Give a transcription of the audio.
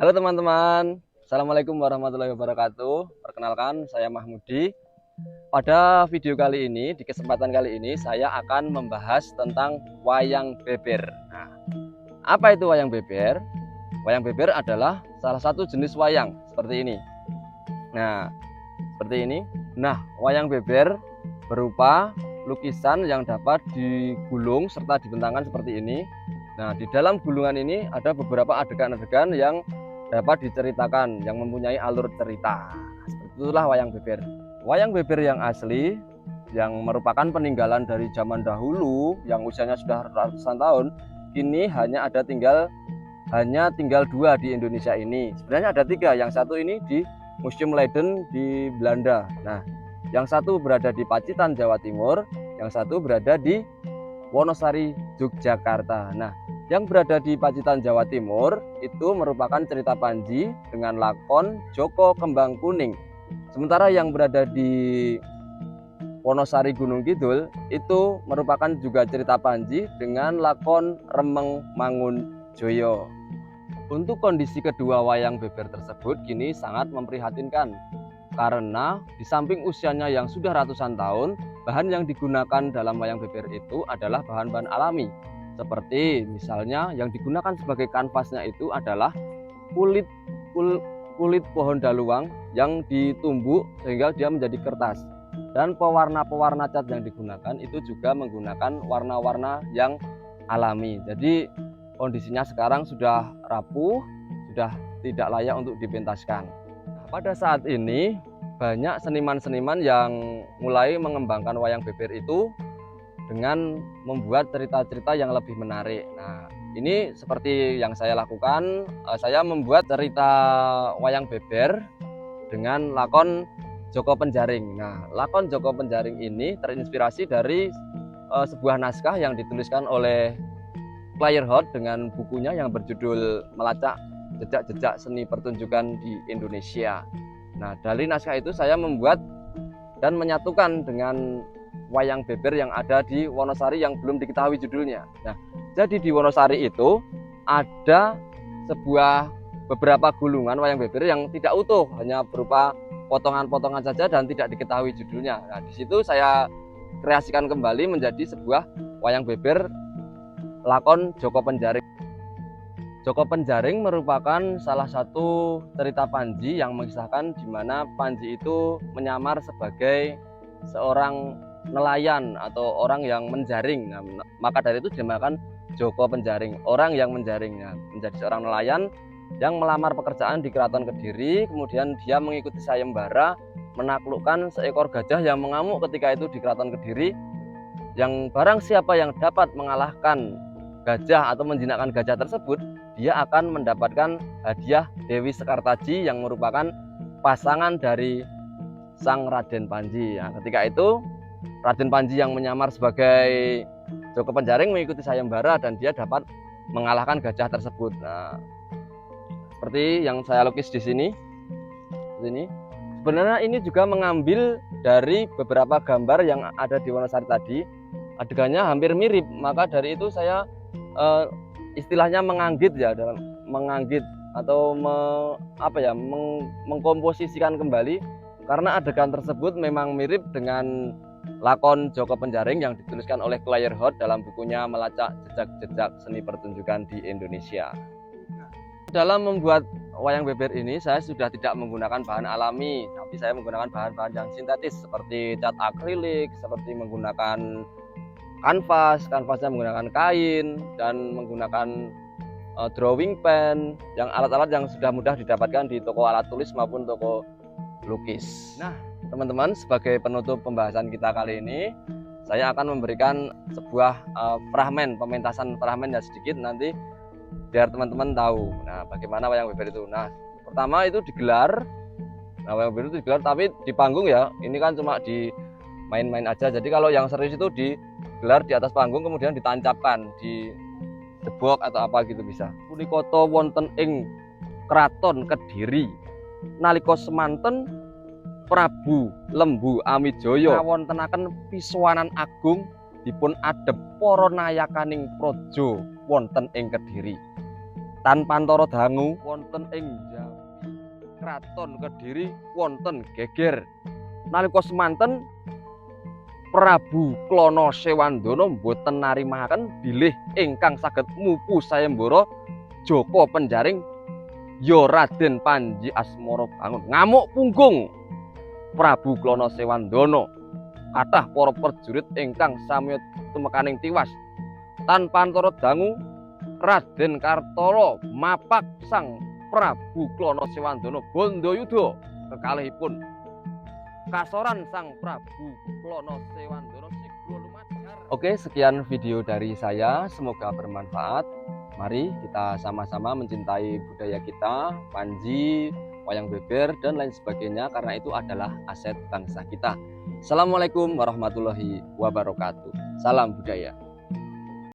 Halo teman-teman, Assalamualaikum warahmatullahi wabarakatuh. Perkenalkan, saya Mahmudi. Pada video kali ini, di kesempatan kali ini, saya akan membahas tentang wayang beber. Nah, apa itu wayang beber? Wayang beber adalah salah satu jenis wayang seperti ini. Nah, seperti ini. Nah, wayang beber berupa lukisan yang dapat digulung serta dibentangkan seperti ini. Nah, di dalam gulungan ini ada beberapa adegan-adegan yang dapat diceritakan, yang mempunyai alur cerita. Seperti itulah wayang beber. Wayang beber yang asli, yang merupakan peninggalan dari zaman dahulu, yang usianya sudah ratusan tahun, kini hanya tinggal dua di Indonesia ini. Sebenarnya ada tiga. Yang satu ini di Museum Leiden di Belanda. Nah, yang satu berada di Pacitan, Jawa Timur. Yang satu berada di Wonosari, Yogyakarta. Nah, yang berada di Pacitan, Jawa Timur itu merupakan cerita Panji dengan lakon Joko Kembang Kuning. Sementara yang berada di Wonosari Gunung Kidul itu merupakan juga cerita Panji dengan lakon Remeng Mangun Joyo. Untuk kondisi kedua wayang beber tersebut kini sangat memprihatinkan, karena di samping usianya yang sudah ratusan tahun, bahan yang digunakan dalam wayang beber itu adalah bahan-bahan alami. Seperti misalnya yang digunakan sebagai kanvasnya itu adalah kulit pohon daluang yang ditumbuk sehingga dia menjadi kertas. Dan pewarna-pewarna cat yang digunakan itu juga menggunakan warna-warna yang alami. Jadi kondisinya sekarang sudah rapuh, sudah tidak layak untuk dipentaskan. Pada saat ini banyak seniman-seniman yang mulai mengembangkan wayang beber itu dengan membuat cerita-cerita yang lebih menarik. Nah, ini seperti yang saya lakukan, saya membuat cerita wayang beber dengan lakon Joko Penjaring. Nah, lakon Joko Penjaring ini terinspirasi dari sebuah naskah yang dituliskan oleh Clairhort dengan bukunya yang berjudul Melacak Jejak-Jejak Seni Pertunjukan di Indonesia. Nah, dari naskah itu saya membuat dan menyatukan dengan wayang beber yang ada di Wonosari yang belum diketahui judulnya. Nah, jadi di Wonosari itu ada beberapa gulungan wayang beber yang tidak utuh, hanya berupa potongan-potongan saja dan tidak diketahui judulnya. Nah, di situ saya kreasikan kembali menjadi sebuah wayang beber lakon Joko Penjaring. Joko Penjaring merupakan salah satu cerita Panji yang mengisahkan di mana Panji itu menyamar sebagai seorang nelayan atau orang yang menjaring. Nah, maka dari itu dinamakan Joko Penjaring, orang yang menjaring. Nah, menjadi seorang nelayan yang melamar pekerjaan di Keraton Kediri, kemudian dia mengikuti sayembara, menaklukkan seekor gajah yang mengamuk ketika itu di Keraton Kediri, yang barang siapa yang dapat mengalahkan gajah atau menjinakkan gajah tersebut, dia akan mendapatkan hadiah Dewi Sekartaji yang merupakan pasangan dari sang Raden Panji. Nah, ketika itu Raden Panji yang menyamar sebagai Joko Penjaring mengikuti sayembara dan dia dapat mengalahkan gajah tersebut. Nah, seperti yang saya lukis di sini. Ini sebenarnya ini juga mengambil dari beberapa gambar yang ada di Wonosari tadi. Adegannya hampir mirip, maka dari itu saya istilahnya menganggit ya, dalam menganggit atau mengkomposisikan kembali, karena adegan tersebut memang mirip dengan lakon Joko Penjaring yang dituliskan oleh Clairhort dalam bukunya Melacak Jejak-Jejak Seni Pertunjukan di Indonesia. Dalam membuat wayang beber ini saya sudah tidak menggunakan bahan alami, tapi saya menggunakan bahan-bahan yang sintetis seperti cat akrilik, seperti menggunakan kanvasnya menggunakan kain, dan menggunakan drawing pen, yang alat-alat yang sudah mudah didapatkan di toko alat tulis maupun toko lukis. Nah, teman-teman, sebagai penutup pembahasan kita kali ini, saya akan memberikan sebuah fragmen, pementasan fragmen ya sedikit nanti biar teman-teman tahu. Nah, bagaimana wayang beber itu. Nah, pertama itu digelar. Nah, wayang beber itu digelar tapi di panggung ya. Ini kan cuma di main-main aja. Jadi kalau yang serius itu digelar di atas panggung kemudian ditancapkan di debok atau apa gitu bisa. Punikoto wonten ing Kraton Kediri nalika semanten Prabu Lembu Amijoyo ngawontenaken pisuwanan agung dipun adhep para nayakaning praja wonten ing Kediri. tanpa antara dangu wonten ing Jawi Kraton Kediri wonten geger nalika semanten Prabu Klono Sewandana boten narimaken bilih ingkang saged mupu sayembara Joko Penjaring ya Raden Panji Asmara Bangun. Ngamuk punggung Prabu Klono Sewandana kathah para prajurit ingkang sami tumekaning tiwas tanpa antara dangu Raden Kartolo mapak sang Prabu Klono Sewandana Bandayuda kekalihipun kasoran sang Prabu Klono Sewandana sigra lumajar. Oke, sekian video dari saya, semoga bermanfaat. Mari kita sama-sama mencintai budaya kita, Panji, wayang beber dan lain sebagainya, karena itu adalah aset bangsa kita. Assalamualaikum warahmatullahi wabarakatuh. Salam budaya.